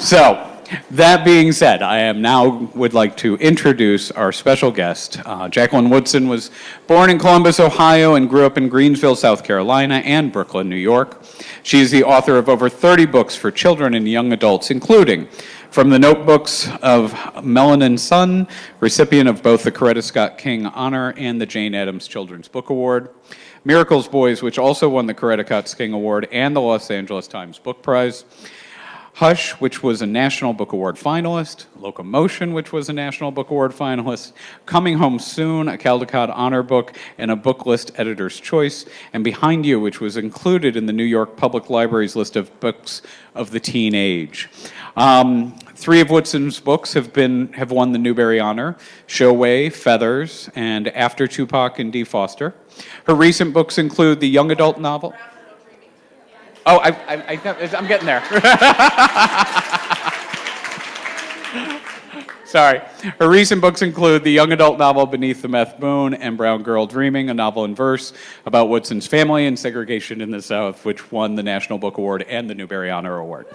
So, that being said, I am now would like to introduce our special guest. Jacqueline Woodson was born in Columbus, Ohio, and grew up in Greensville, South Carolina, and Brooklyn, New York. She is the author of over 30 books for children and young adults, including From the Notebooks of Melanin Sun, recipient of both the Coretta Scott King Honor and the Jane Addams Children's Book Award. Miracles Boys, which also won the Coretta Scott King Award and the Los Angeles Times Book Prize. Hush, which was a National Book Award finalist. Locomotion, which was a National Book Award finalist. Coming Home Soon, a Caldecott Honor book and a book list editor's choice. And Behind You, which was included in the New York Public Library's list of books of the teen age. 3 of Woodson's books have won the Newbery Honor: Show Way, Feathers, and After Tupac and Dee Foster. Her recent books include the young adult novel. Oh, I'm getting there. Sorry. Her recent books include the young adult novel Beneath the Meth Moon and Brown Girl Dreaming, a novel in verse about Woodson's family and segregation in the South, which won the National Book Award and the Newbery Honor Award.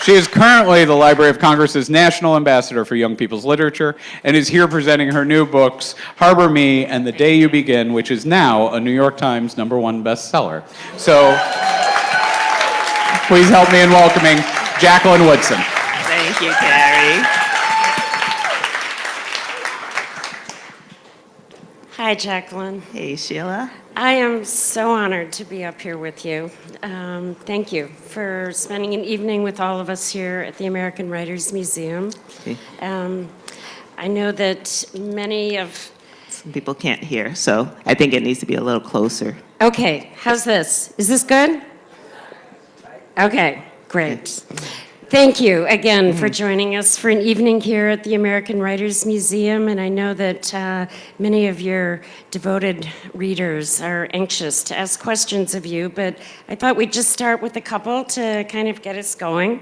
She is currently the Library of Congress's National Ambassador for Young People's Literature and is here presenting her new books, Harbor Me and The Day You Begin, which is now a New York Times #1 bestseller. So please help me in welcoming Jacqueline Woodson. Thank you, Carrie. Hi, Jacqueline. Hey, Sheila. I am so honored to be up here with you. Thank you for spending an evening with all of us here at the American Writers Museum. Okay. I know that many of... Some people can't hear, so I think it needs to be a little closer. Okay, how's this? Is this good? Okay, great. Thank you again for joining us for an evening here at the American Writers Museum, and I know that many of your devoted readers are anxious to ask questions of you, but I thought we'd just start with a couple to kind of get us going.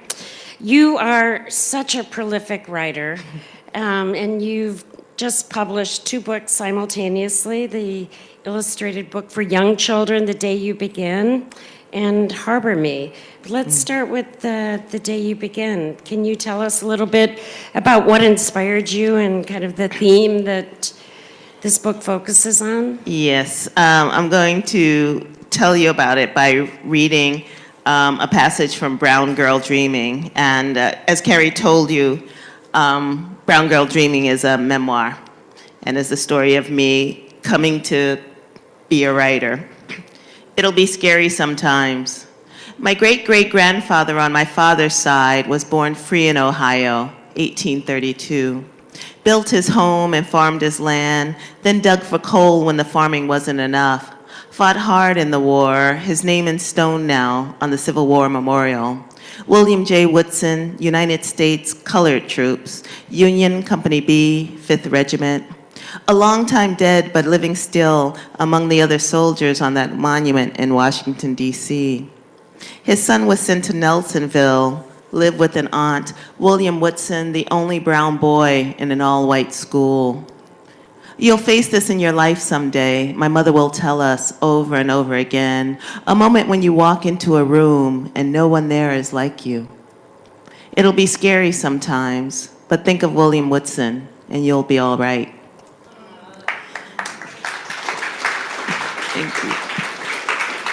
You are such a prolific writer, and you've just published 2 books simultaneously, the illustrated book for young children, The Day You Begin, and Harbor Me. Let's start with the Day You Begin. Can you tell us a little bit about what inspired you and kind of the theme that this book focuses on? Yes, I'm going to tell you about it by reading a passage from Brown Girl Dreaming. And as Carrie told you, Brown Girl Dreaming is a memoir and is the story of me coming to be a writer. It'll be scary sometimes. My great-great-grandfather on my father's side was born free in Ohio, 1832. Built his home and farmed his land, then dug for coal when the farming wasn't enough. Fought hard in the war, his name in stone now on the Civil War Memorial. William J. Woodson, United States Colored Troops, Union Company B, 5th Regiment. A long time dead, but living still among the other soldiers on that monument in Washington, D.C. His son was sent to Nelsonville, lived with an aunt, William Woodson, the only brown boy in an all-white school. You'll face this in your life someday, my mother will tell us over and over again, a moment when you walk into a room and no one there is like you. It'll be scary sometimes, but think of William Woodson and you'll be all right. Thank you.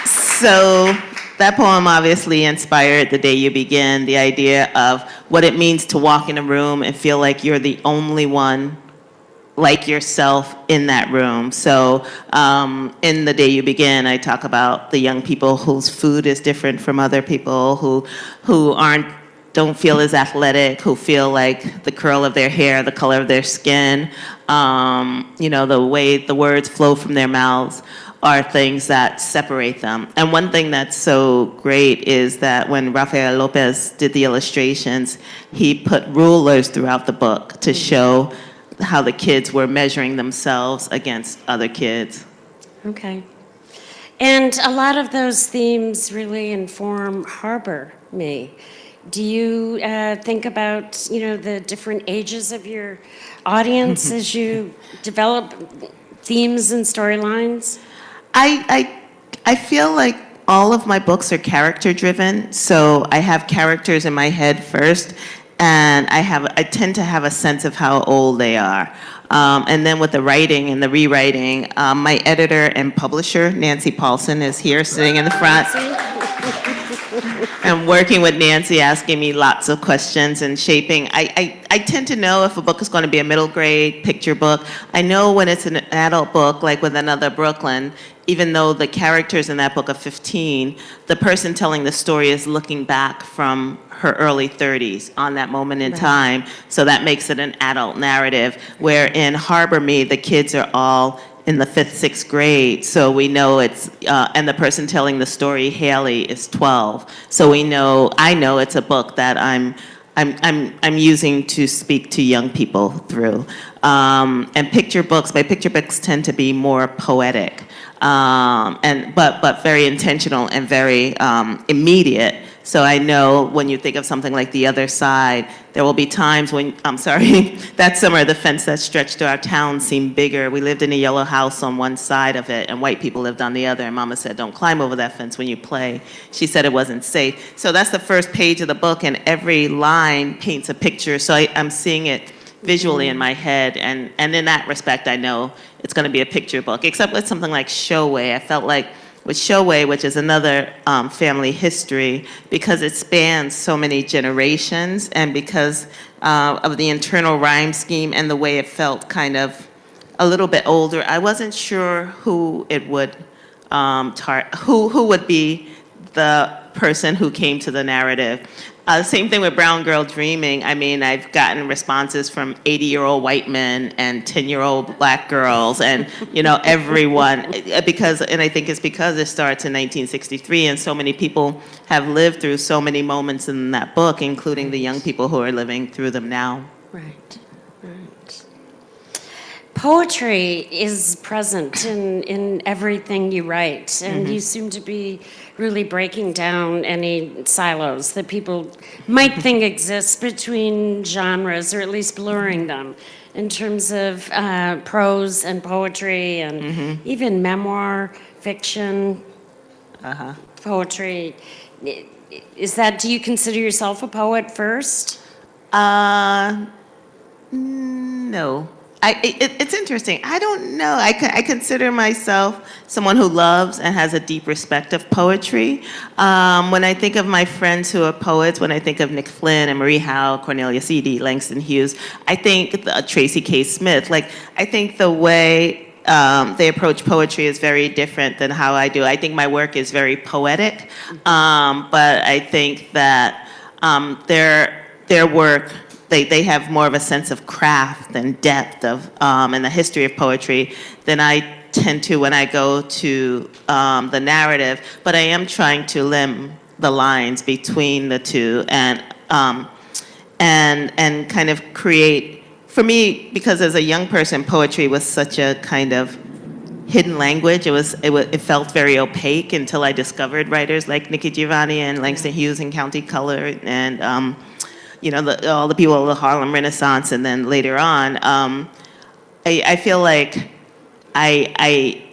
So that poem obviously inspired The Day You Begin, the idea of what it means to walk in a room and feel like you're the only one like yourself in that room. So in The Day You Begin, I talk about the young people whose food is different from other people, who don't feel as athletic, who feel like the curl of their hair, the color of their skin, the way the words flow from their mouths are things that separate them. And one thing that's so great is that when Rafael Lopez did the illustrations, he put rulers throughout the book to show how the kids were measuring themselves against other kids. Okay. And a lot of those themes really inform Harbor Me. Do you think about, the different ages of your audience as you develop themes and storylines? I feel like all of my books are character driven, so I have characters in my head first, and I tend to have a sense of how old they are. And then with the writing and the rewriting, my editor and publisher, Nancy Paulson, is here sitting in the front. I'm working with Nancy, asking me lots of questions and shaping. I tend to know if a book is going to be a middle grade picture book. I know when it's an adult book, like with Another Brooklyn, even though the characters in that book are 15, the person telling the story is looking back from her early 30s on that moment in time. So that makes it an adult narrative. Where in Harbor Me, the kids are all in the 5th, 6th grade, so we know it's, and the person telling the story, Haley, is 12. So I know it's a book that I'm using to speak to young people through. And my picture books tend to be more poetic, but very intentional and very immediate. So I know when you think of something like The Other Side, there will be times when, that summer the fence that stretched to our town seemed bigger. We lived in a yellow house on one side of it, and white people lived on the other, and Mama said, don't climb over that fence when you play. She said it wasn't safe. So that's the first page of the book, and every line paints a picture, so I'm seeing it visually in my head, and in that respect, I know it's going to be a picture book, except with something like Showway. I felt like with Showway, which is another family history, because it spans so many generations, and because of the internal rhyme scheme and the way it felt kind of a little bit older, I wasn't sure who it would who would be the person who came to the narrative. Same thing with Brown Girl Dreaming. I mean, I've gotten responses from 80-year-old white men and 10-year-old black girls, and everyone, and I think it's because it starts in 1963, and so many people have lived through so many moments in that book, including the young people who are living through them now. Right. Poetry is present in everything you write, and you seem to be really breaking down any silos that people might think exist between genres, or at least blurring them in terms of prose and poetry, and even memoir, fiction, poetry. Do you consider yourself a poet first? No. It's interesting. I don't know. I consider myself someone who loves and has a deep respect of poetry. When I think of my friends who are poets, when I think of Nick Flynn and Marie Howe, Cornelia Seedy, Langston Hughes, I think Tracy K. Smith. I think the way they approach poetry is very different than how I do. I think my work is very poetic, but I think that their work, they have more of a sense of craft and depth of and the history of poetry than I tend to when I go to the narrative. But I am trying to limn the lines between the two and kind of create. For me, because as a young person, poetry was such a kind of hidden language. It felt very opaque until I discovered writers like Nikki Giovanni and Langston Hughes and County Color and all the people of the Harlem Renaissance, and then later on, I feel like I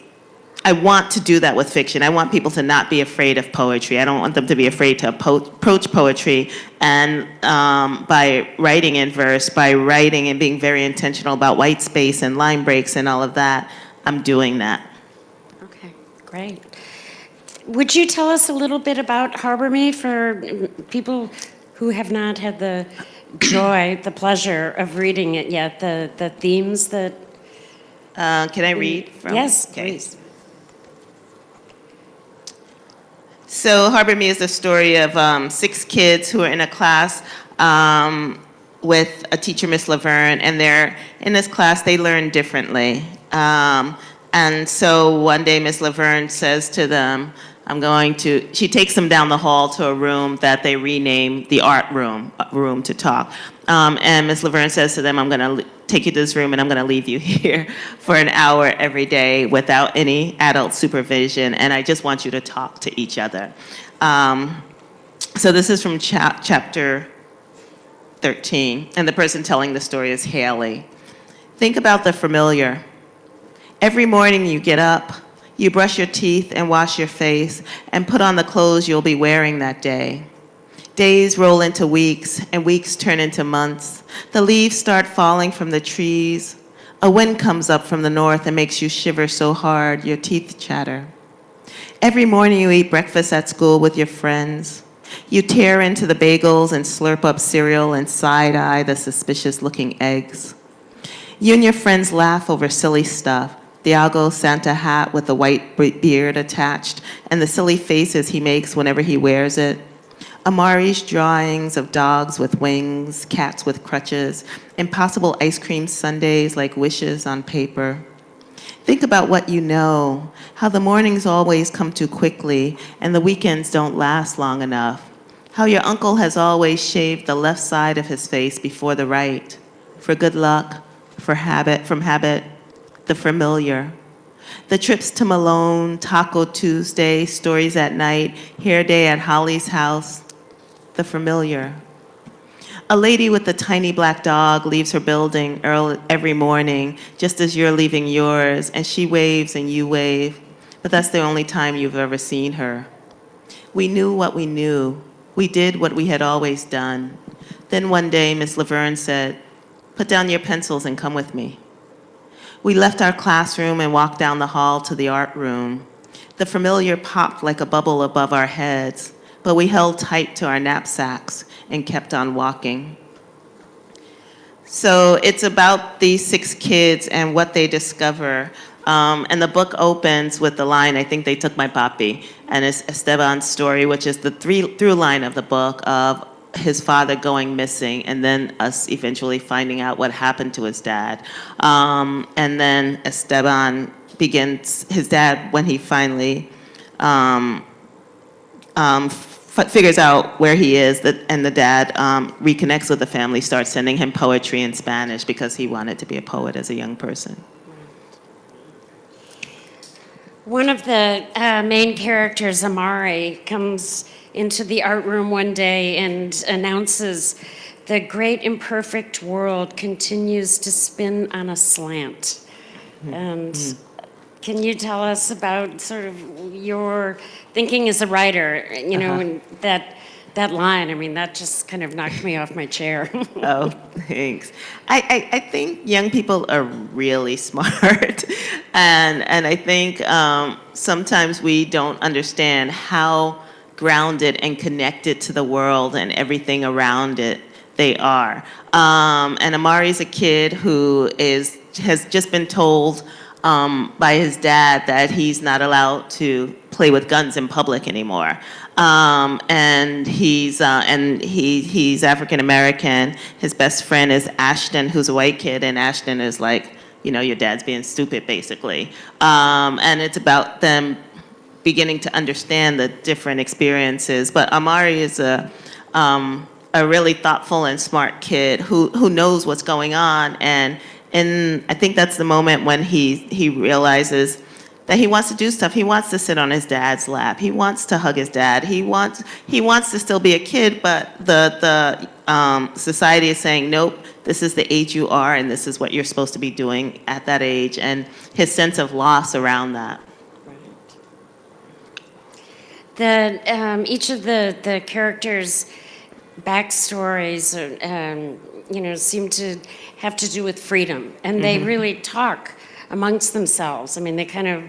want to do that with fiction. I want people to not be afraid of poetry. I don't want them to be afraid to approach poetry, and by writing in verse, by writing and being very intentional about white space and line breaks and all of that, I'm doing that. Okay, great. Would you tell us a little bit about Harbor Me for people who have not had the joy, the pleasure of reading it yet, the themes that... Can I read from? Yes, okay. please. So Harbor Me is the story of 6 kids who are in a class with a teacher, Miss Laverne, and they're in this class, they learn differently. And so one day Miss Laverne says to them, she takes them down the hall to a room that they rename the art room to talk. And Ms. Laverne says to them, I'm going to take you to this room and I'm going to leave you here for an hour every day without any adult supervision, and I just want you to talk to each other. So this is from chapter 13, and the person telling the story is Haley. Think about the familiar. Every morning you get up, You brush your teeth and wash your face and put on the clothes you'll be wearing that day. Days roll into weeks, and weeks turn into months. The leaves start falling from the trees. A wind comes up from the north and makes you shiver so hard your teeth chatter. Every morning you eat breakfast at school with your friends. You tear into the bagels and slurp up cereal and side-eye the suspicious-looking eggs. You and your friends laugh over silly stuff. Diago Santa hat with the white beard attached and the silly faces he makes whenever he wears it. Amari's drawings of dogs with wings, cats with crutches, impossible ice cream sundaes like wishes on paper. Think about what you know, how the mornings always come too quickly and the weekends don't last long enough. How your uncle has always shaved the left side of his face before the right. For good luck, from habit, the familiar. The trips to Malone, Taco Tuesday, stories at night, hair day at Holly's house, the familiar. A lady with a tiny black dog leaves her building every morning, just as you're leaving yours, and she waves and you wave, but that's the only time you've ever seen her. We knew what we knew. We did what we had always done. Then one day, Miss Laverne said, "Put down your pencils and come with me." We left our classroom and walked down the hall to the art room. The familiar popped like a bubble above our heads, but we held tight to our knapsacks and kept on walking. So it's about these 6 kids and what they discover. And the book opens with the line, "I think they took my papi," and it's Esteban's story, which is the through line of the book of his father going missing and then us eventually finding out what happened to his dad. And then Esteban begins, his dad, when he finally figures out where he is, and the dad reconnects with the family, starts sending him poetry in Spanish because he wanted to be a poet as a young person. One of the main characters, Amari, comes into the art room one day and announces, "The great imperfect world continues to spin on a slant." And can you tell us about sort of your thinking as a writer, you know, and that line? I mean, that just kind of knocked me off my chair. Oh, thanks. I think young people are really smart. And I think sometimes we don't understand how grounded and connected to the world and everything around it they are. And Amari's a kid who has just been told by his dad that he's not allowed to play with guns in public anymore. And he's African American. His best friend is Ashton, who's a white kid, and Ashton is like, you know, your dad's being stupid, basically. And it's about them beginning to understand the different experiences. But Amari is a really thoughtful and smart kid who knows what's going on, and I think that's the moment when he realizes that he wants to do stuff. He wants to sit on his dad's lap. He wants to hug his dad. He wants to still be a kid, but the society is saying, nope, this is the age you are, and this is what you're supposed to be doing at that age, and his sense of loss around that. Each of the characters' backstories, you know, seem to have to do with freedom, and they really talk amongst themselves. I mean, they kind of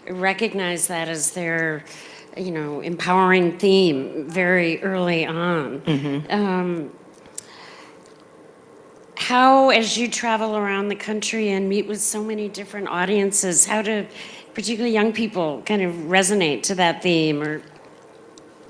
recognize that as their, you know, empowering theme very early on. How, as you travel around the country and meet with so many different audiences, how do particularly young people kind of resonate to that theme? Or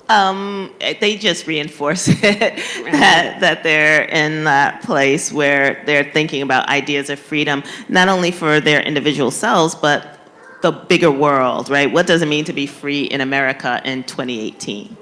They just reinforce it, that they're in that place where they're thinking about ideas of freedom, not only for their individual selves, but the bigger world, right? What does it mean to be free in America in 2018?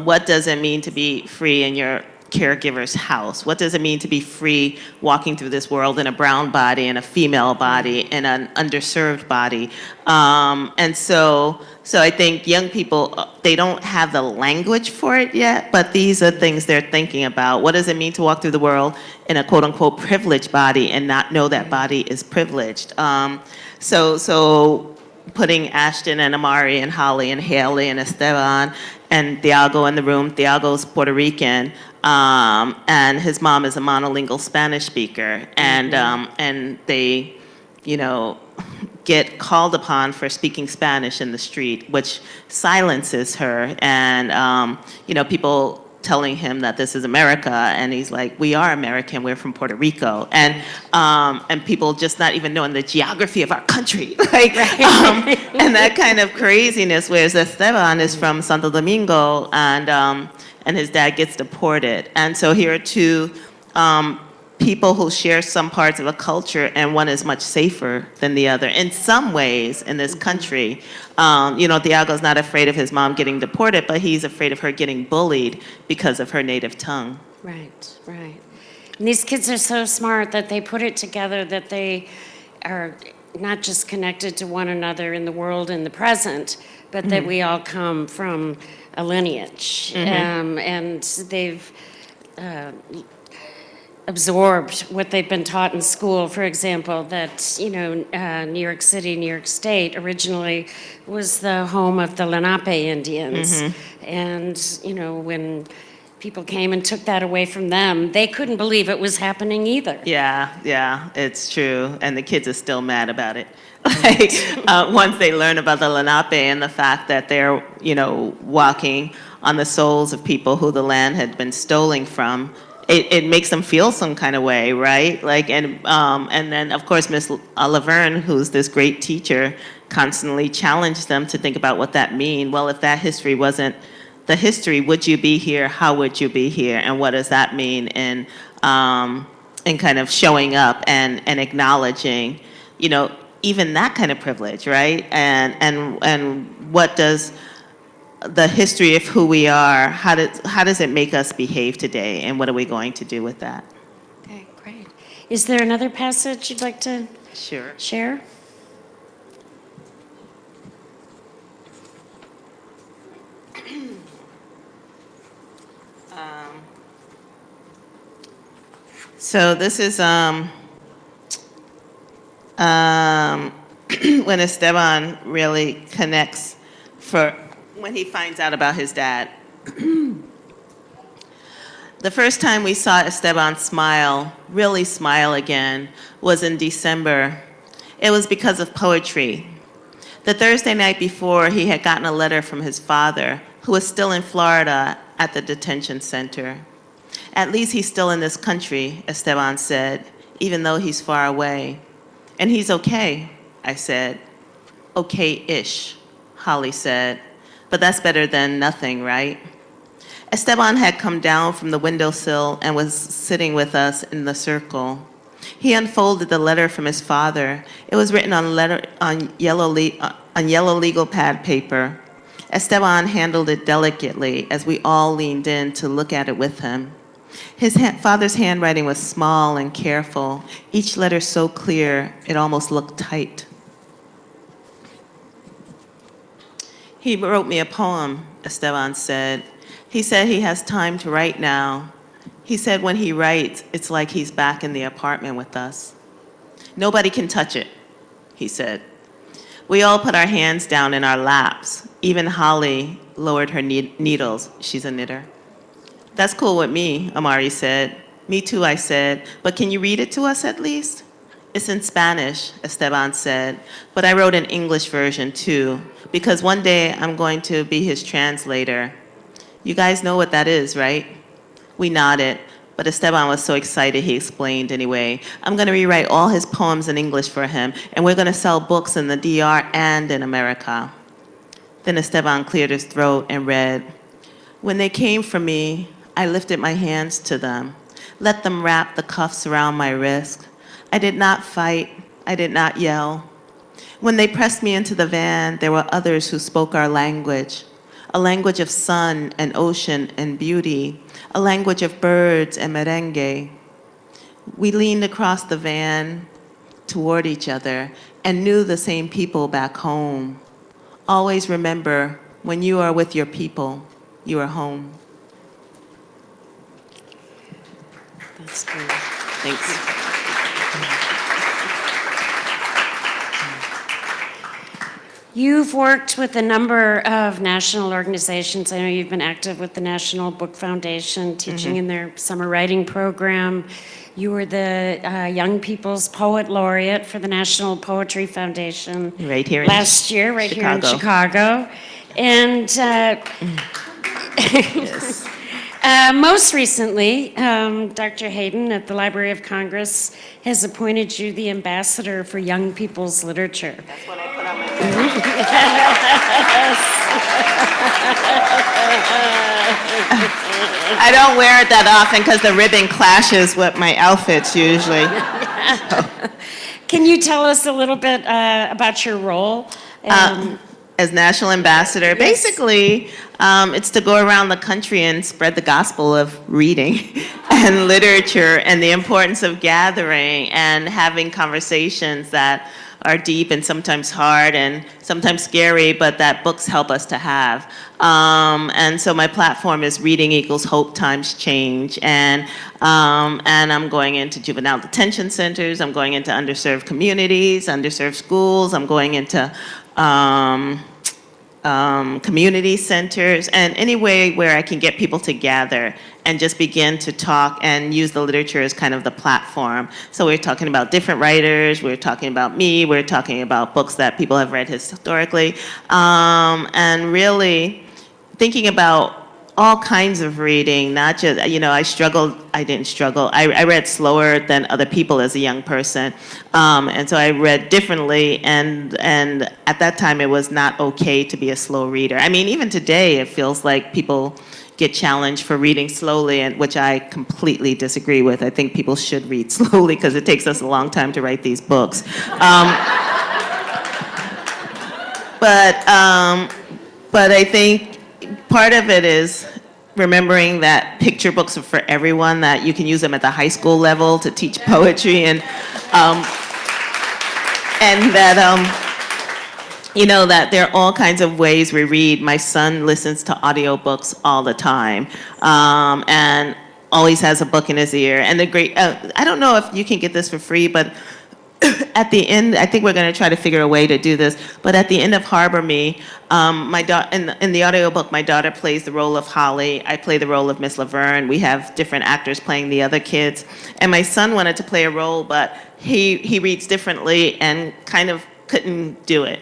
What does it mean to be free in your caregiver's house? What does it mean to be free walking through this world in a brown body, in a female body, in an underserved body? So I think young people, they don't have the language for it yet, but these are things they're thinking about. What does it mean to walk through the world in a quote unquote privileged body and not know that body is privileged? So putting Ashton and Amari and Holly and Haley and Esteban and Thiago in the room. Thiago's Puerto Rican, and his mom is a monolingual Spanish speaker, and they, get called upon for speaking Spanish in the street, which silences her, and people telling him that this is America, and he's like, we are American, we're from Puerto Rico, and people just not even knowing the geography of our country, and that kind of craziness, whereas Esteban is from Santo Domingo, and his dad gets deported, and so here are two people who share some parts of a culture, and one is much safer than the other in some ways in this country. Thiago's not afraid of his mom getting deported, but he's afraid of her getting bullied because of her native tongue. Right. And these kids are so smart that they put it together that they are not just connected to one another in the world in the present, but that we all come from a lineage. And they've absorbed what they've been taught in school. For example, that New York City, New York State originally was the home of the Lenape Indians, and when people came and took that away from them, they couldn't believe it was happening either. Yeah, it's true, and the kids are still mad about it. Once they learn about the Lenape and the fact that they're walking on the souls of people who the land had been stolen from. It makes them feel some kind of way, right? And then of course Miss Laverne, who's this great teacher, constantly challenged them to think about what that means. Well, if that history wasn't the history, would you be here? How would you be here? And what does that mean in kind of showing up and acknowledging, even that kind of privilege, right? And what does the history of who we are, how does it make us behave today, and what are we going to do with that? Okay, great. Is there another passage you'd like to share? So this is when Esteban really connects when he finds out about his dad. The first time we saw Esteban really smile again, was in December. It was because of poetry. The Thursday night before, he had gotten a letter from his father, who was still in Florida at the detention center. At least he's still in this country, Esteban said, even though he's far away. And he's okay, I said. Okay-ish, Holly said. But that's better than nothing, right? Esteban had come down from the windowsill and was sitting with us in the circle. He unfolded the letter from his father. It was written on yellow legal pad paper. Esteban handled it delicately as we all leaned in to look at it with him. His father's handwriting was small and careful, each letter so clear it almost looked tight. He wrote me a poem, Esteban said. He said he has time to write now. He said when he writes, it's like he's back in the apartment with us. Nobody can touch it, he said. We all put our hands down in our laps. Even Holly lowered her needles. She's a knitter. That's cool with me, Amari said. Me too, I said. But can you read it to us at least? It's in Spanish, Esteban said. But I wrote an English version too, because one day I'm going to be his translator. You guys know what that is, right? We nodded, but Esteban was so excited he explained anyway. I'm going to rewrite all his poems in English for him, and we're going to sell books in the DR and in America. Then Esteban cleared his throat and read, when they came for me, I lifted my hands to them, let them wrap the cuffs around my wrist. I did not fight, I did not yell. When they pressed me into the van, there were others who spoke our language. a language of sun and ocean and beauty, a language of birds and merengue. We leaned across the van toward each other and knew the same people back home. Always remember, when you are with your people, you are home. That's great. Thanks. You've worked with a number of national organizations. I know you've been active with the National Book Foundation, teaching in their summer writing program. You were the Young People's Poet Laureate for the National Poetry Foundation. Right here in last year, right here in Chicago. Chicago. And Yes. most recently, Dr. Hayden at the Library of Congress has appointed you the ambassador for young people's literature. That's what I put on my I don't wear it that often because the ribbon clashes with my outfits usually. Can you tell us a little bit about your role? As national ambassador, Yes. basically, it's to go around the country and spread the gospel of reading and literature and the importance of gathering and having conversations that are deep and sometimes hard and sometimes scary, but that books help us to have. And so my platform is Reading Equals Hope Times Change. And I'm going into juvenile detention centers, I'm going into underserved communities, underserved schools, I'm going into community centers, and any way where I can get people to gather and just begin to talk and use the literature as kind of the platform. So we're talking about different writers, we're talking about me, we're talking about books that people have read historically, and really thinking about all kinds of reading, not just, I didn't struggle. I read slower than other people as a young person. And so I read differently, and at that time it was not okay to be a slow reader. I mean, even today it feels like people get challenged for reading slowly, and which I completely disagree with. I think people should read slowly because it takes us a long time to write these books. But I think part of it is remembering that picture books are for everyone, that you can use them at the high school level to teach poetry, and that, that there are all kinds of ways we read. My son listens to audiobooks all the time, and always has a book in his ear. And I don't know if you can get this for free, but at the end, I think we're going to try to figure a way to do this, but at the end of Harbor Me, in the audiobook, my daughter plays the role of Holly. I play the role of Miss Laverne. We have different actors playing the other kids. And my son wanted to play a role, but he reads differently and kind of couldn't do it.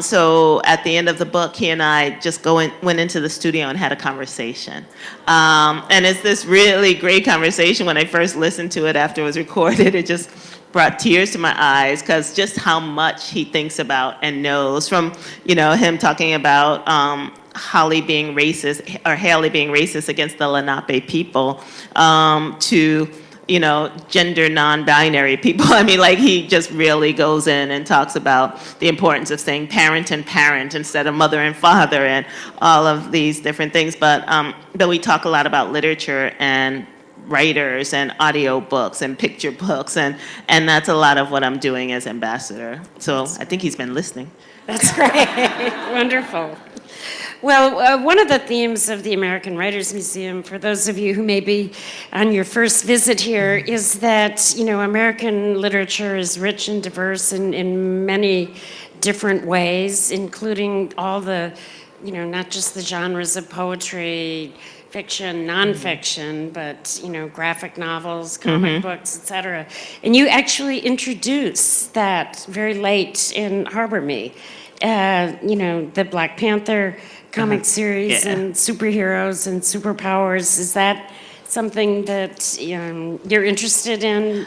So at the end of the book, he and I just went into the studio and had a conversation. And it's this really great conversation. When I first listened to it after it was recorded, it just brought tears to my eyes, because just how much he thinks about and knows, from him talking about Holly being racist, or Haley being racist against the Lenape people, to gender non-binary people. I mean, like, he just really goes in and talks about the importance of saying parent and parent instead of mother and father, and all of these different things. But we talk a lot about literature and writers and audio books and picture books, and that's a lot of what I'm doing as ambassador. So I think he's been listening. That's great. Wonderful. Well, one of the themes of the American Writers Museum, for those of you who may be on your first visit here, is that, American literature is rich and diverse in many different ways, including all the, not just the genres of poetry, fiction, nonfiction, but graphic novels, comic books, etc. And you actually introduced that very late in Harbor Me. The Black Panther comic series, and superheroes and superpowers. Is that something that you're interested in?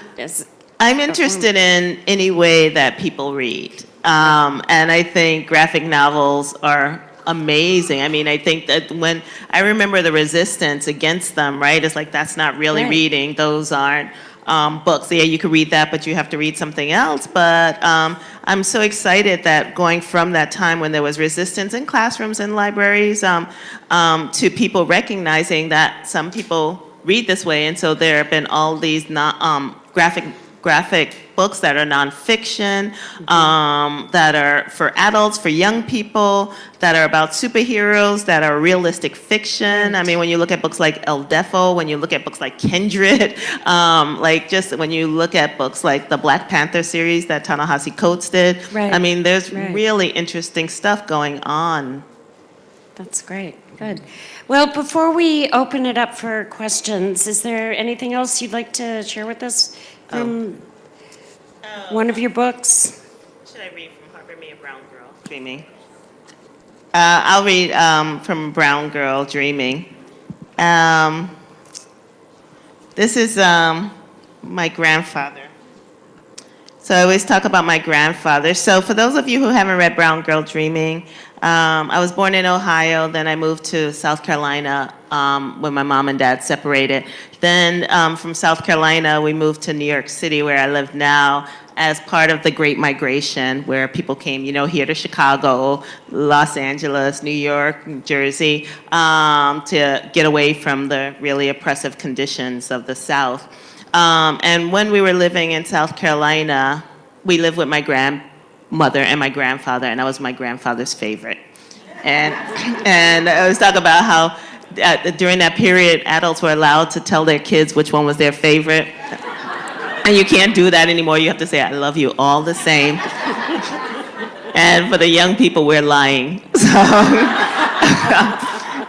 I'm interested in any way that people read, and I think graphic novels are amazing. I mean, I think that when I remember the resistance against them, right? It's like, that's not really reading. Those aren't books. Yeah, you could read that, but you have to read something else. But I'm so excited that going from that time when there was resistance in classrooms and libraries to people recognizing that some people read this way, and so there have been all these graphic books that are nonfiction, that are for adults, for young people, that are about superheroes, that are realistic fiction. I mean, when you look at books like El Defo, when you look at books like Kindred, like just when you look at books like the Black Panther series that Ta-Nehisi Coates did, Right. I mean, there's Right. really interesting stuff going on. That's great. Good. Well, before we open it up for questions, is there anything else you'd like to share with us from one of your books? Should I read from Harbor Me, a Brown Girl Dreaming? I'll read from Brown Girl Dreaming. This is my grandfather. So I always talk about my grandfather. So for those of you who haven't read Brown Girl Dreaming, I was born in Ohio, then I moved to South Carolina when my mom and dad separated. Then from South Carolina, we moved to New York City, where I live now, as part of the Great Migration, where people came, here to Chicago, Los Angeles, New York, New Jersey, to get away from the really oppressive conditions of the South. And when we were living in South Carolina, we lived with my grandmother and my grandfather, and I was my grandfather's favorite. And I was talking about how during that period, adults were allowed to tell their kids which one was their favorite. And you can't do that anymore. You have to say, I love you all the same. And for the young people, we're lying. So,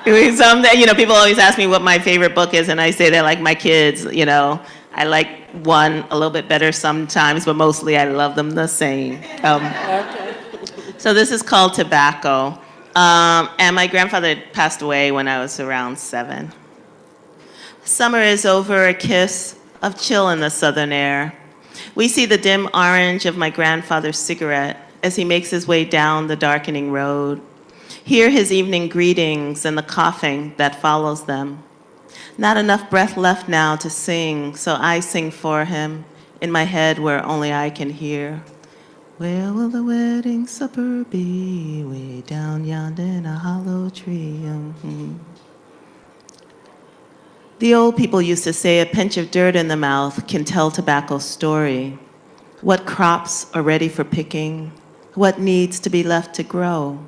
people always ask me what my favorite book is, and I say they're like my kids, I like one a little bit better sometimes, but mostly I love them the same. Okay. So this is called Tobacco. And my grandfather passed away when I was around 7. Summer is over, a kiss of chill in the southern air. We see the dim orange of my grandfather's cigarette as he makes his way down the darkening road. Hear his evening greetings and the coughing that follows them. Not enough breath left now to sing, so I sing for him in my head where only I can hear. Where will the wedding supper be? Way down yonder in a hollow tree. The old people used to say a pinch of dirt in the mouth can tell tobacco's story. What crops are ready for picking? What needs to be left to grow?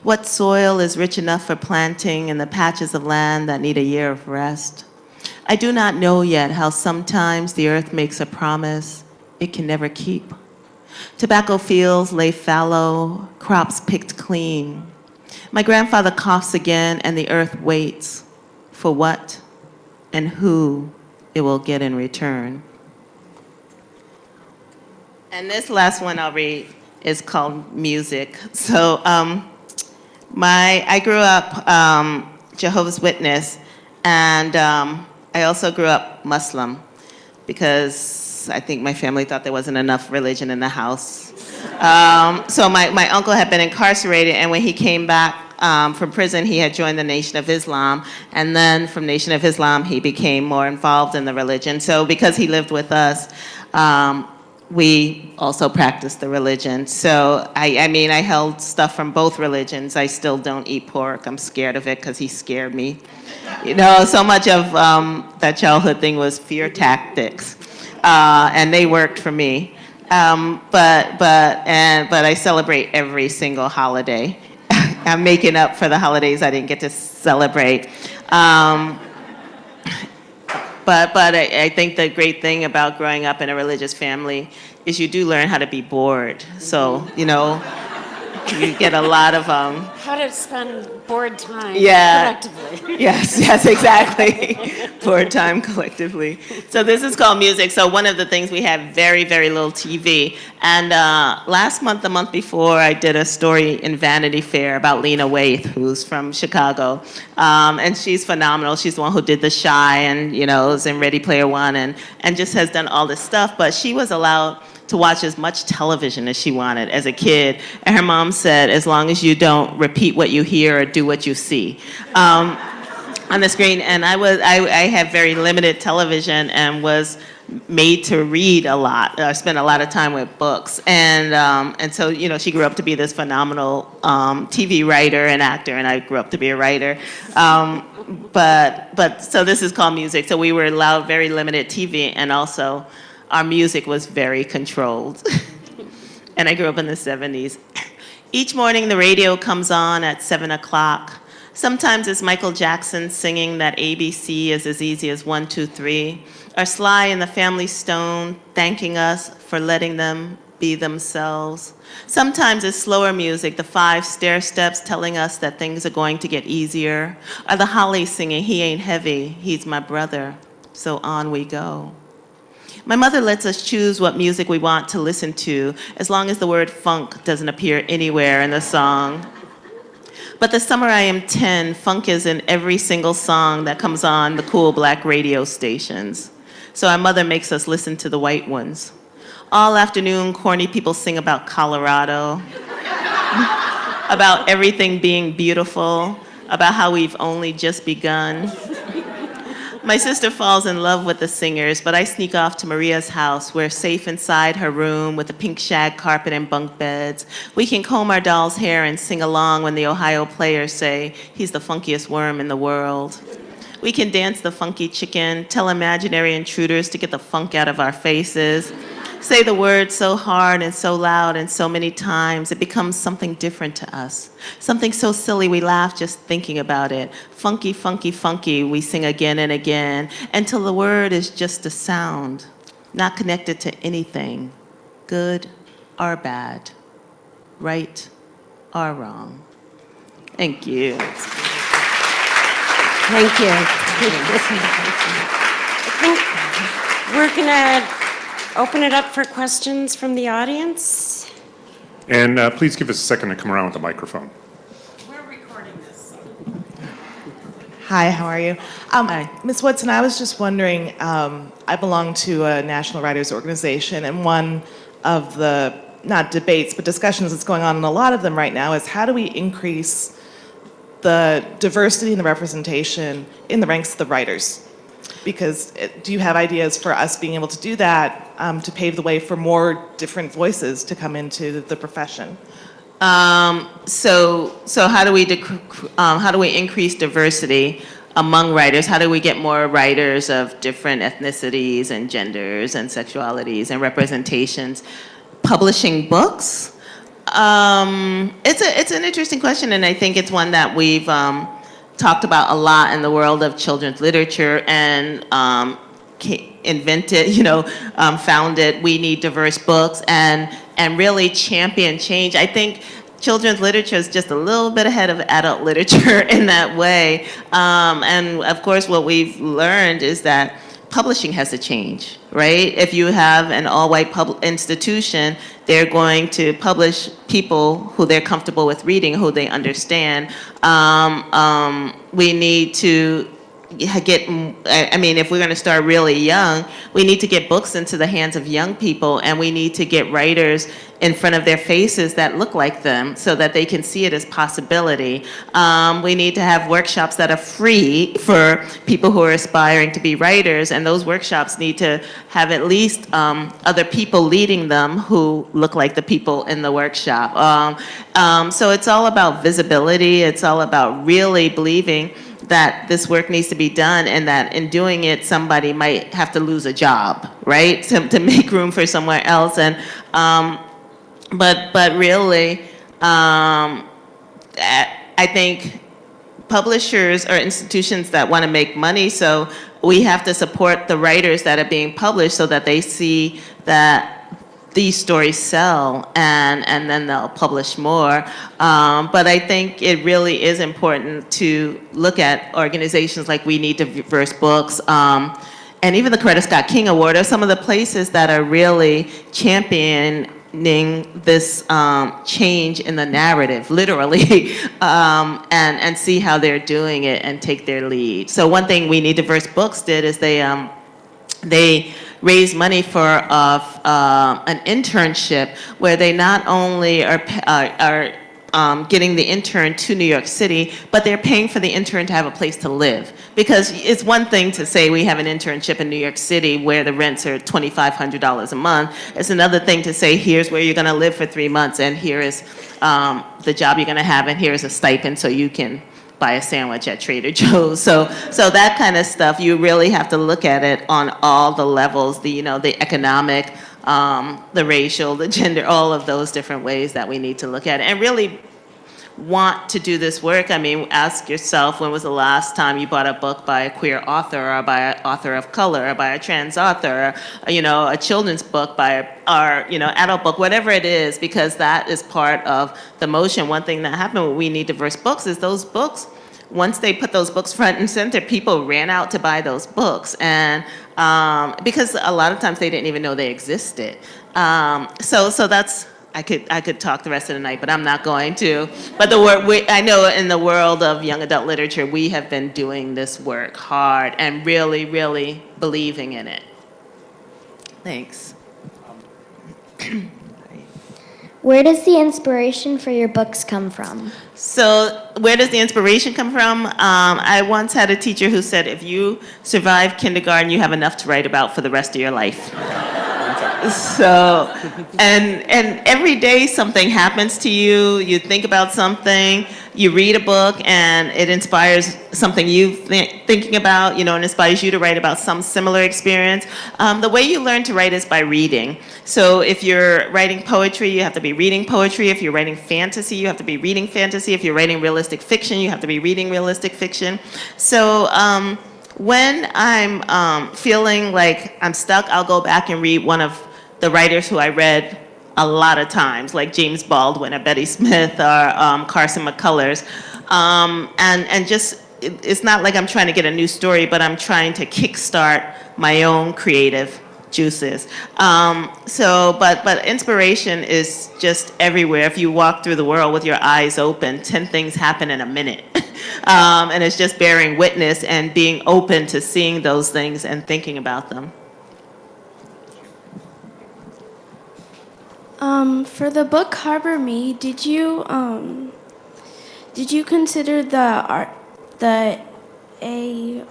What soil is rich enough for planting in the patches of land that need a year of rest? I do not know yet how sometimes the earth makes a promise it can never keep. Tobacco fields lay fallow, crops picked clean. My grandfather coughs again and the earth waits for what and who it will get in return. And this last one I'll read is called Music. So I grew up Jehovah's Witness, and I also grew up Muslim because I think my family thought there wasn't enough religion in the house. So my uncle had been incarcerated, and when he came back from prison, he had joined the Nation of Islam, and then from Nation of Islam, he became more involved in the religion. So because he lived with us, we also practiced the religion. So I held stuff from both religions. I still don't eat pork. I'm scared of it because he scared me. So much of that childhood thing was fear tactics, and they worked for me. But I celebrate every single holiday. I'm making up for the holidays I didn't get to celebrate. But I think the great thing about growing up in a religious family is you do learn how to be bored. So, you get a lot of How to spend board time collectively. Yes, exactly. Board time collectively. So this is called Music. So one of the things, we have very, very little TV. And last month, the month before, I did a story in Vanity Fair about Lena Waithe, who's from Chicago. And she's phenomenal. She's the one who did The Shy and, is in Ready Player One and just has done all this stuff. But she was allowed to watch as much television as she wanted as a kid. And her mom said, as long as you don't repeat what you hear or do what you see on the screen. And I had very limited television and was made to read a lot, spend a lot of time with books. And so, she grew up to be this phenomenal TV writer and actor, and I grew up to be a writer. But so this is called music. So we were allowed very limited TV, and also our music was very controlled. And I grew up in the 70s. Each morning the radio comes on at 7 o'clock. Sometimes it's Michael Jackson singing that ABC is as easy as 1, 2, 3. Or Sly and the Family Stone thanking us for letting them be themselves. Sometimes it's slower music, the 5 stair steps telling us that things are going to get easier. Or the Hollies singing, he ain't heavy, he's my brother, so on we go. My mother lets us choose what music we want to listen to, as long as the word funk doesn't appear anywhere in the song. But the summer I am 10, funk is in every single song that comes on the cool black radio stations. So our mother makes us listen to the white ones. All afternoon, corny people sing about Colorado, about everything being beautiful, about how we've only just begun. My sister falls in love with the singers, but I sneak off to Maria's house. We're safe inside her room with a pink shag carpet and bunk beds. We can comb our doll's hair and sing along when the Ohio players say, he's the funkiest worm in the world. We can dance the funky chicken, tell imaginary intruders to get the funk out of our faces, say the word so hard and so loud and so many times, it becomes something different to us. Something so silly we laugh just thinking about it. Funky, funky, funky, we sing again and again, until the word is just a sound, not connected to anything, good or bad, right or wrong. Thank you. Thank you. I think we're going to open it up for questions from the audience. And please give us a second to come around with the microphone. We're recording this. Hi, how are you? Hi. Ms. Woodson, I was just wondering, I belong to a national writers organization, and one of the, not debates, but discussions that's going on in a lot of them right now is how do we increase the diversity and the representation in the ranks of the writers? Because do you have ideas for us being able to do that to pave the way for more different voices to come into the profession? So how do we increase diversity among writers? How do we get more writers of different ethnicities and genders and sexualities and representations publishing books? It's an interesting question, and I think it's one that we've talked about a lot in the world of children's literature and founded We Need Diverse Books and really champion change. I think children's literature is just a little bit ahead of adult literature in that way. And of course, what we've learned is that publishing has to change, right? If you have an all-white institution, they're going to publish people who they're comfortable with reading, who they understand. We need to if we're going to start really young, we need to get books into the hands of young people, and we need to get writers in front of their faces that look like them so that they can see it as possibility. We need to have workshops that are free for people who are aspiring to be writers, and those workshops need to have at least other people leading them who look like the people in the workshop. So it's all about visibility. It's all about really believing that this work needs to be done, and that in doing it, somebody might have to lose a job, right, to make room for somewhere else. And but really, I think publishers are institutions that want to make money, so we have to support the writers that are being published so that they see that these stories sell, and then they'll publish more. But I think it really is important to look at organizations like We Need Diverse Books, and even the Coretta Scott King Award are some of the places that are really championing this change in the narrative, literally, and see how they're doing it and take their lead. So one thing We Need Diverse Books did is they raised money for an internship where they not only are getting the intern to New York City, but they're paying for the intern to have a place to live. Because it's one thing to say we have an internship in New York City where the rents are $2,500 a month. It's another thing to say, here's where you're gonna live for 3 months, and here is the job you're gonna have, and here's a stipend so you can buy a sandwich at Trader Joe's. So that kind of stuff, you really have to look at it on all the levels, the economic, the racial, the gender, all of those different ways that we need to look at it and really want to do this work. I mean, ask yourself, when was the last time you bought a book by a queer author or by an author of color or by a trans author, or, a children's book or adult book, whatever it is, because that is part of the motion. One thing that happened when We Need Diverse Books is those books, once they put those books front and center, people ran out to buy those books, and because a lot of times they didn't even know they existed. So that's, I could talk the rest of the night, but I'm not going to. But I know in the world of young adult literature, we have been doing this work hard and really, really believing in it. Thanks. Where does the inspiration for your books come from? So where does the inspiration come from? I once had a teacher who said, if you survive kindergarten, you have enough to write about for the rest of your life. So, and every day something happens to you, you think about something, you read a book, and it inspires something you're thinking about, and inspires you to write about some similar experience. The way you learn to write is by reading. So if you're writing poetry, you have to be reading poetry. If you're writing fantasy, you have to be reading fantasy. If you're writing realistic fiction, you have to be reading realistic fiction. So, when I'm feeling like I'm stuck, I'll go back and read one of the writers who I read a lot of times, like James Baldwin or Betty Smith or Carson McCullers. And just, it's not like I'm trying to get a new story, but I'm trying to kickstart my own creative juices. But inspiration is just everywhere. If you walk through the world with your eyes open, 10 things happen in a minute. And it's just bearing witness and being open to seeing those things and thinking about them. For the book Harbor Me, did you consider the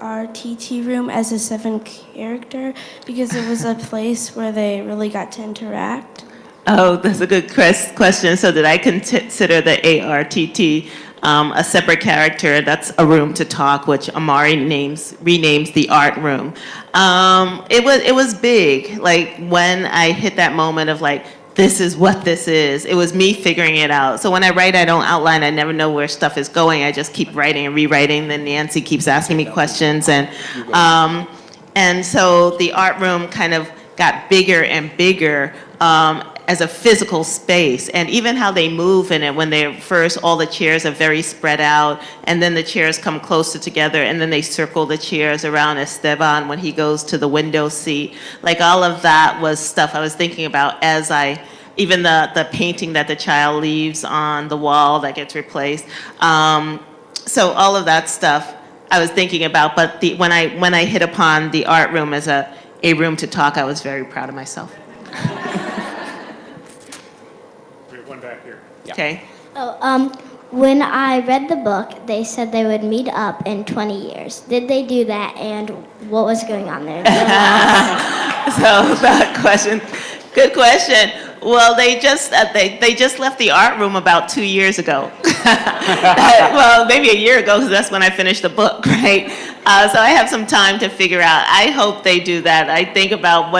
ARTT room as a seventh character because it was a place where they really got to interact? Oh, that's a good question. So did I consider the ARTT a separate character? That's a room to talk, which Amari renames the art room. It was big. Like when I hit that moment of like, this is what this is. It was me figuring it out. So when I write, I don't outline. I never know where stuff is going. I just keep writing and rewriting. Then Nancy keeps asking me questions. And so the art room kind of got bigger and bigger as a physical space. And even how they move in it, when all the chairs are very spread out, and then the chairs come closer together, and then they circle the chairs around Esteban when he goes to the window seat. Like all of that was stuff I was thinking about even the painting that the child leaves on the wall that gets replaced. So all of that stuff I was thinking about, but when I hit upon the art room as a room to talk, I was very proud of myself. We have one back here. Okay. When I read the book, they said they would meet up in 20 years. Did they do that, and what was going on there? So that question, good question. Well, they just left the art room about 2 years ago. Well, maybe a year ago, because that's when I finished the book, right? So I have some time to figure out. I hope they do that. I think about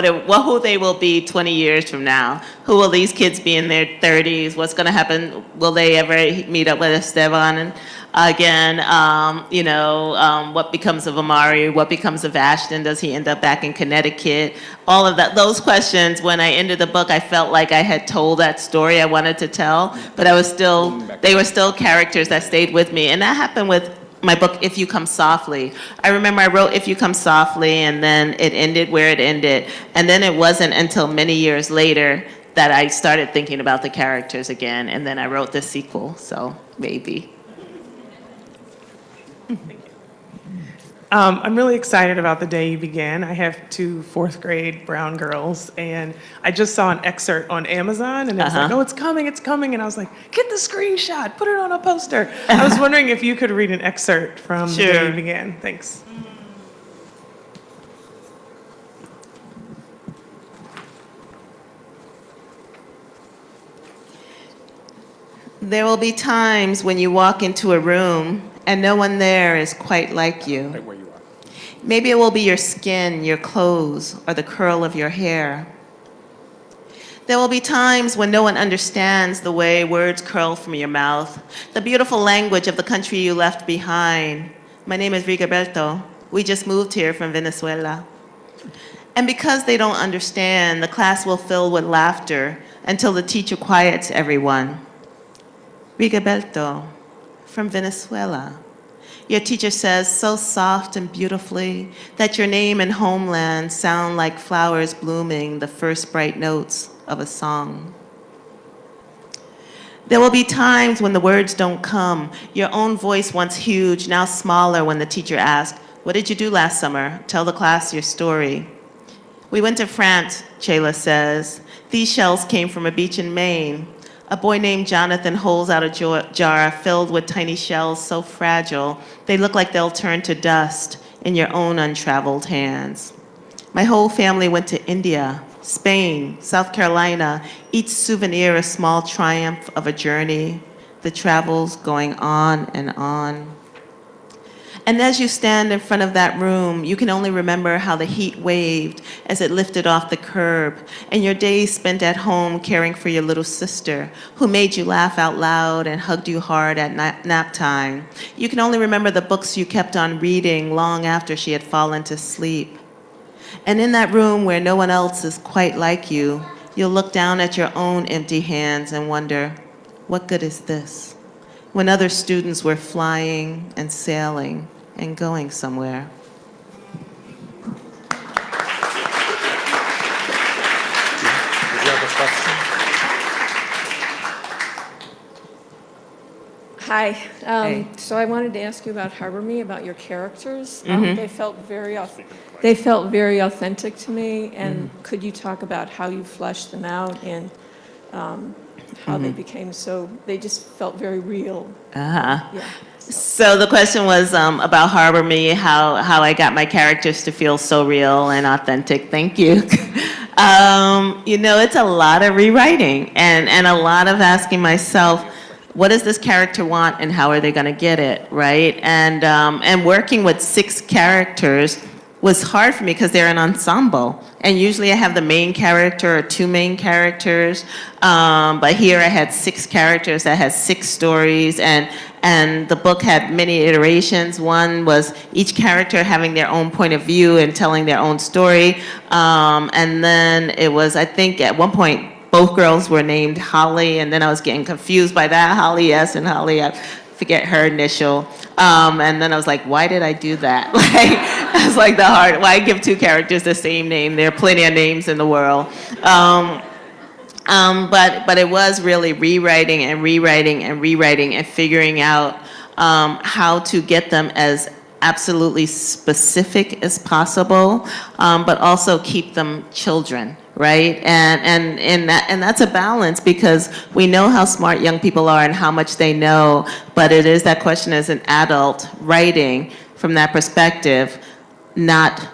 who they will be 20 years from now. Who will these kids be in their 30s? What's going to happen? Will they ever meet up with Esteban and again? What becomes of Amari? What becomes of Ashton? Does he end up back in Connecticut? All of that. Those questions. When I ended the book, I felt like I had told that story I wanted to tell, but they were still characters that stayed with me, and that happened with my book, If You Come Softly. I remember I wrote If You Come Softly, and then it ended where it ended. And then it wasn't until many years later that I started thinking about the characters again, and then I wrote the sequel, so maybe. I'm really excited about the day you began. I have 2 fourth grade brown girls, and I just saw an excerpt on Amazon, and it was like, oh, it's coming, and I was like, get the screenshot, put it on a poster. I was wondering if you could read an excerpt from the day you began. Thanks. There will be times when you walk into a room and no one there is quite like you. Right where you are. Maybe it will be your skin, your clothes, or the curl of your hair. There will be times when no one understands the way words curl from your mouth, the beautiful language of the country you left behind. My name is Rigoberto. We just moved here from Venezuela. And because they don't understand, the class will fill with laughter until the teacher quiets everyone. Rigoberto, from Venezuela. Your teacher says so soft and beautifully that your name and homeland sound like flowers blooming, the first bright notes of a song. There will be times when the words don't come. Your own voice, once huge, now smaller when the teacher asks, what did you do last summer? Tell the class your story. We went to France, Sheila says. These shells came from a beach in Maine. A boy named Jonathan holds out a jar filled with tiny shells so fragile, they look like they'll turn to dust in your own untraveled hands. My whole family went to India, Spain, South Carolina, each souvenir a small triumph of a journey, the travels going on and on. And as you stand in front of that room, you can only remember how the heat waved as it lifted off the curb, and your days spent at home caring for your little sister, who made you laugh out loud and hugged you hard at nap time. You can only remember the books you kept on reading long after she had fallen to sleep. And in that room where no one else is quite like you, you'll look down at your own empty hands and wonder, what good is this? When other students were flying and sailing and going somewhere. Did you have a question? Hi. Hey. So I wanted to ask you about Harbor Me, about your characters. They felt very authentic to me. And could you talk about how you fleshed them out and how they became so? They just felt very real. Yeah. So the question was about Harbor Me, how I got my characters to feel so real and authentic. Thank you. It's a lot of rewriting and a lot of asking myself, what does this character want and how are they going to get it, right? And working with 6 characters was hard for me because they're an ensemble. And usually I have the main character or 2 main characters. But here I had 6 characters that had 6 stories, and the book had many iterations. One was each character having their own point of view and telling their own story. And then it was, I think at one point, both girls were named Holly, and then I was getting confused by that. Holly S and Holly, I forget her initial. And then I was like, why did I do that? It's like why give 2 characters the same name? There are plenty of names in the world. But it was really rewriting and figuring out how to get them as absolutely specific as possible, but also keep them children, right? And that's a balance because we know how smart young people are and how much they know, but it is that question as an adult writing from that perspective, not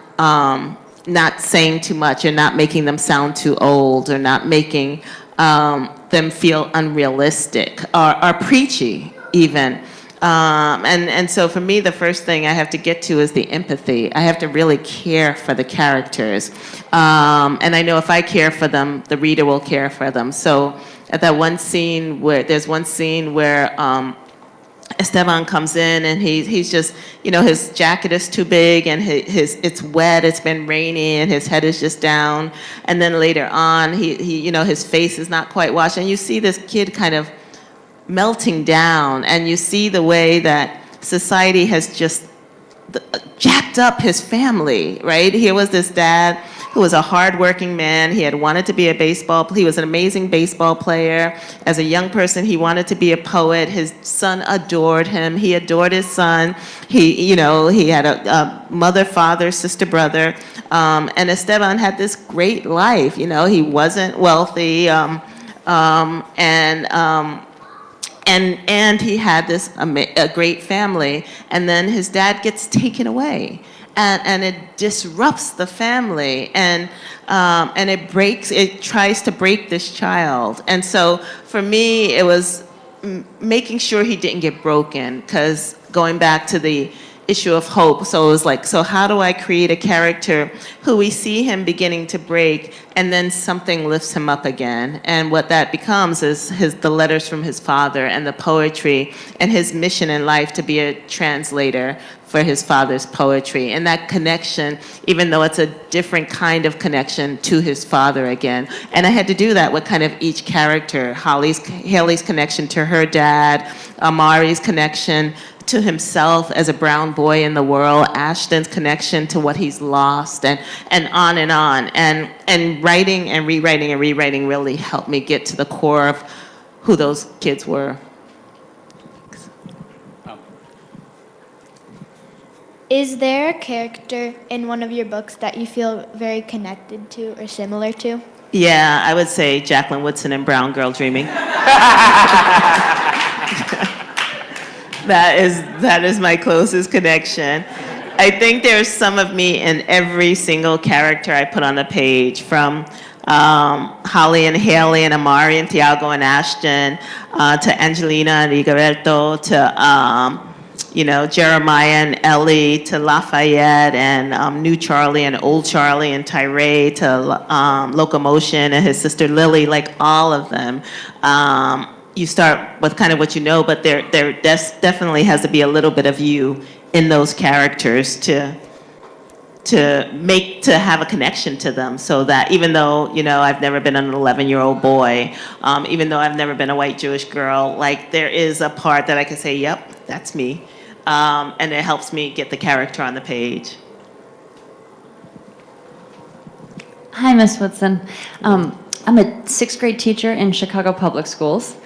saying too much and not making them sound too old or not making them feel unrealistic or preachy even. And so for me, the first thing I have to get to is the empathy. I have to really care for the characters. And I know if I care for them, the reader will care for them. So at that one scene there's one scene where Esteban comes in and he's just, his jacket is too big and it's wet, it's been rainy and his head is just down. And then later on, he his face is not quite washed. And you see this kid kind of melting down, and you see the way that society has just jacked up his family, right? Here was this dad who was a hardworking man. He had wanted to be he was an amazing baseball player. As a young person, he wanted to be a poet. His son adored him. He adored his son. He had a mother, father, sister, brother. And Esteban had this great life. He wasn't wealthy. And he had this a great family, and then his dad gets taken away, and it disrupts the family, and it tries to break this child. And so for me, it was making sure he didn't get broken, because going back to the issue of hope. So it was like, so how do I create a character who we see him beginning to break, and then something lifts him up again? And what that becomes is the letters from his father and the poetry, and his mission in life to be a translator for his father's poetry. And that connection, even though it's a different kind of connection to his father again. And I had to do that with kind of each character. Haley's connection to her dad, Amari's connection to himself as a brown boy in the world, Ashton's connection to what he's lost, and on and on. And writing and rewriting really helped me get to the core of who those kids were. Is there a character in one of your books that you feel very connected to or similar to? Yeah, I would say Jacqueline Woodson in Brown Girl Dreaming. That is my closest connection. I think there's some of me in every single character I put on the page, from Holly and Haley and Amari and Tiago and Ashton, to Angelina and Rigoberto, to Jeremiah and Ellie, to Lafayette and New Charlie and Old Charlie and Tyree, to Locomotion and his sister Lily, like all of them. You start with kind of what you know, but there definitely has to be a little bit of you in those characters to have a connection to them, so that even though I've never been an 11-year-old boy, even though I've never been a white Jewish girl, like there is a part that I can say, yep, that's me, and it helps me get the character on the page. Hi, Miss Woodson. I'm a 6th grade teacher in Chicago Public Schools.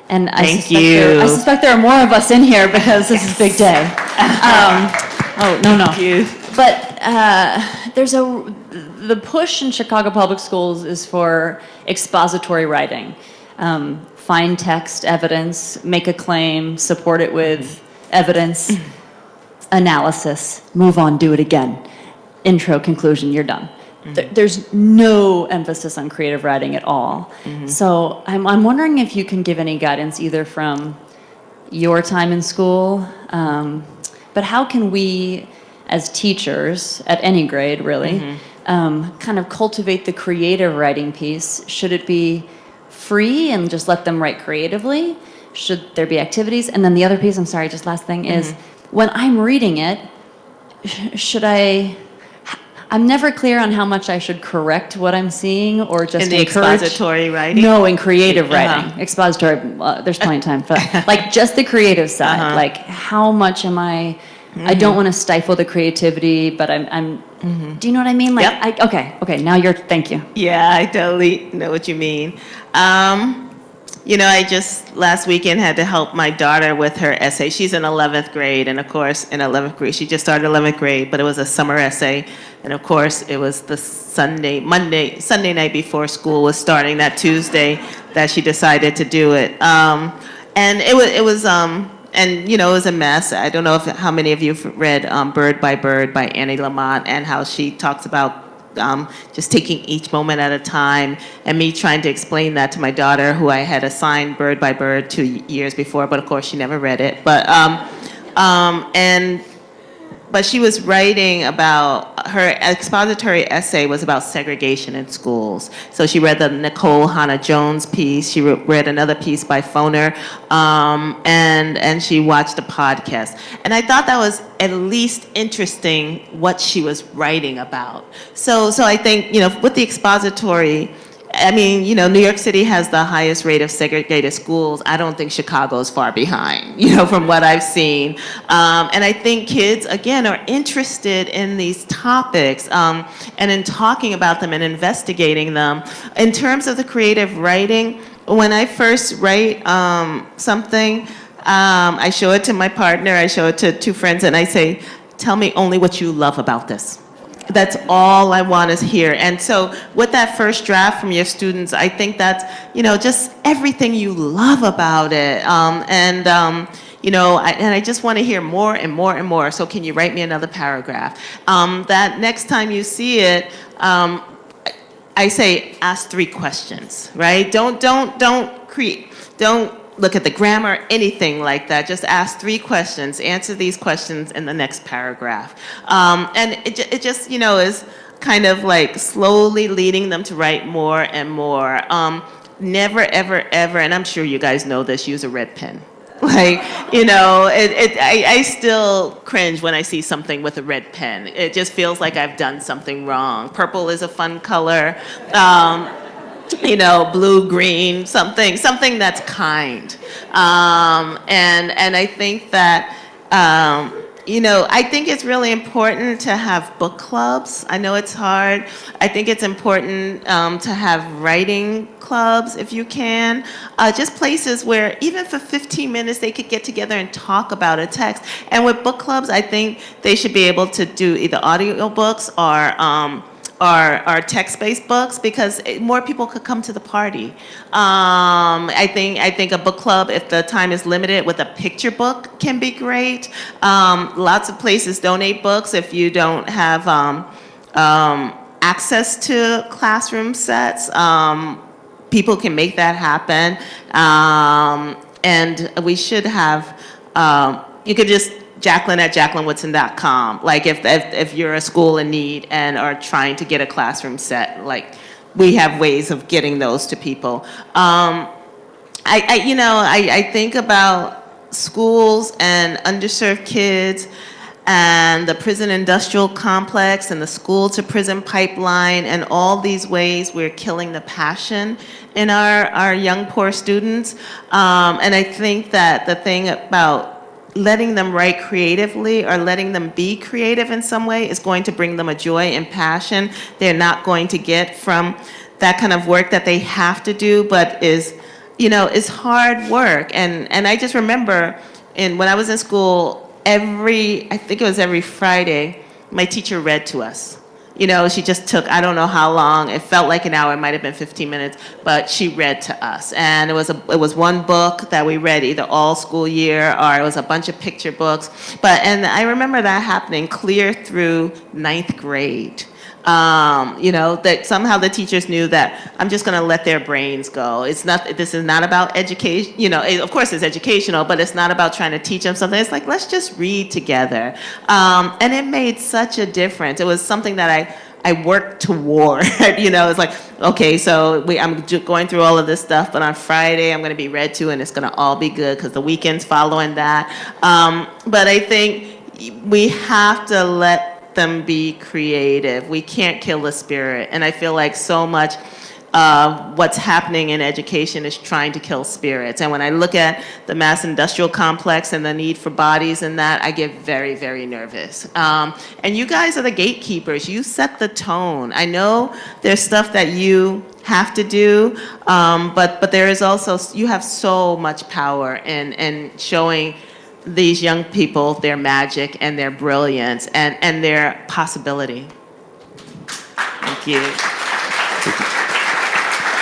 And I suspect there are more of us in here because this is a big day. No. Thank you. But the push in Chicago Public Schools is for expository writing. Find text, evidence, make a claim, support it with evidence, analysis, move on, do it again. Intro, conclusion, you're done. There's no emphasis on creative writing at all. So I'm wondering if you can give any guidance either from your time in school, but how can we as teachers at any grade really kind of cultivate the creative writing piece? Should it be free and just let them write creatively? Should there be activities? And then the other piece, I'm sorry, just last thing is, when I'm reading it, I'm never clear on how much I should correct what I'm seeing or just in the expository writing? No, in creative writing. Expository, there's plenty of time. But like just the creative side, like how much am I don't want to stifle the creativity, but I'm do you know what I mean? Like, Yep. Okay, now thank you. Yeah, I totally know what you mean. I just last weekend had to help my daughter with her essay. She's in 11th grade, and of course, in 11th grade, she just started 11th grade, but it was a summer essay. And of course, it was the Sunday night before school was starting, that Tuesday, that she decided to do it. And it was a mess. I don't know how many of you have read Bird by Bird by Annie Lamott, and how she talks about just taking each moment at a time, and me trying to explain that to my daughter, who I had assigned Bird by Bird 2 years before, but of course she never read it. But she was writing about, her expository essay was about segregation in schools. So she read the Nicole Hannah-Jones piece, she read another piece by Foner, and she watched a podcast. And I thought that was at least interesting what she was writing about. So I think, with the expository I mean, you know, New York City has the highest rate of segregated schools. I don't think Chicago's far behind, you know, from what I've seen. And I think kids, again, are interested in these topics and in talking about them and investigating them. In terms of the creative writing, when I first write something, I show it to my partner, I show it to 2 friends, and I say, tell me only what you love about this. That's all I want to hear. And so with that first draft from your students, I think that's, you know, just everything you love about it. You know, I just want to hear more and more and more. So can you write me another paragraph? That next time you see it, I say, ask 3 questions, right? Don't look at the grammar, anything like that. Just ask 3 questions, answer these questions in the next paragraph. And it just, you know, is kind of like slowly leading them to write more and more. Never, ever, ever, and I'm sure you guys know this, use a red pen. Like, you know, I still cringe when I see something with a red pen. It just feels like I've done something wrong. Purple is a fun color. You know, blue, green, something that's kind. And I think that, you know, I think it's really important to have book clubs. I know it's hard. I think it's important to have writing clubs if you can. Just places where even for 15 minutes they could get together and talk about a text. And with book clubs, I think they should be able to do either audiobooks or text-based books, because more people could come to the party. I think a book club, if the time is limited, with a picture book can be great. Lots of places donate books if you don't have access to classroom sets. People can make that happen. And we should have, you could just Jacqueline at JacquelineWoodson.com. Like if you're a school in need and are trying to get a classroom set, like we have ways of getting those to people. I think about schools and underserved kids and the prison industrial complex and the school to prison pipeline and all these ways we're killing the passion in our young poor students. And I think that the thing about letting them write creatively or letting them be creative in some way is going to bring them a joy and passion they're not going to get from that kind of work that they have to do, but is hard work. And I just remember when I was in school, I think it was every Friday, my teacher read to us. You know, she just took, I don't know how long, it felt like an hour, it might have been 15 minutes, but she read to us. And it was one book that we read either all school year or it was a bunch of picture books. And I remember that happening clear through 9th grade. That somehow the teachers knew that I'm just going to let their brains go. This is not about education. You know, of course it's educational, but it's not about trying to teach them something. It's like, let's just read together. And it made such a difference. It was something that I worked toward. It's like, okay, so I'm going through all of this stuff, but on Friday I'm going to be read to and it's going to all be good because the weekend's following that. But I think we have to let them be creative. We can't kill the spirit. And I feel like so much what's happening in education is trying to kill spirits. And when I look at the mass industrial complex and the need for bodies and that, I get very, very nervous. And you guys are the gatekeepers. You set the tone. I know there's stuff that you have to do, but there is also, you have so much power in showing these young people their magic and their brilliance and their possibility. Thank you.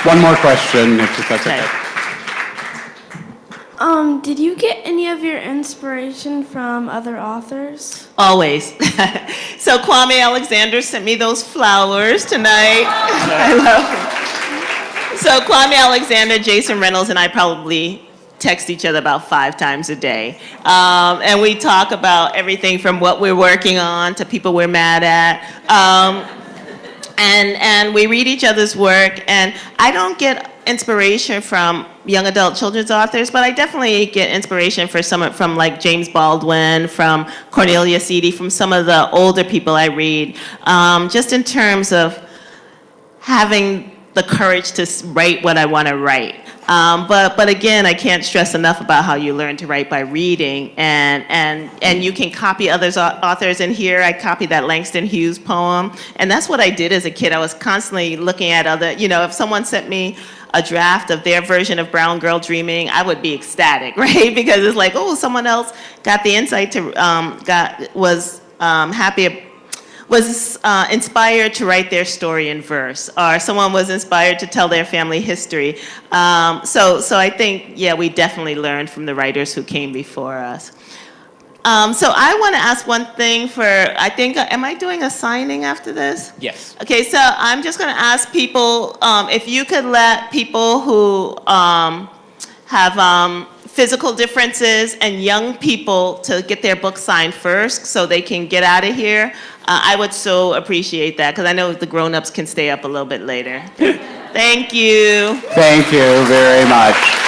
One more question, if that's okay. Did you get any of your inspiration from other authors? Always. So Kwame Alexander sent me those flowers tonight. I love them. So Kwame Alexander, Jason Reynolds, and I probably text each other about 5 times a day. And we talk about everything from what we're working on to people we're mad at. And we read each other's work, and I don't get inspiration from young adult children's authors, but I definitely get inspiration from like James Baldwin, from Cornelia Seedy, from some of the older people I read, just in terms of having the courage to write what I want to write. But again, I can't stress enough about how you learn to write by reading, and you can copy others authors. And here I copied that Langston Hughes poem, and that's what I did as a kid. I was constantly looking at other, if someone sent me a draft of their version of Brown Girl Dreaming, I would be ecstatic, right? Because it's like, oh, someone else got the insight to was inspired to write their story in verse, or someone was inspired to tell their family history. So I think, yeah, we definitely learned from the writers who came before us. So I want to ask one thing am I doing a signing after this? Yes. Okay, so I'm just going to ask people, if you could let people who have physical differences and young people to get their book signed first so they can get out of here, I would so appreciate that, because I know the grown-ups can stay up a little bit later. Thank you. Thank you very much.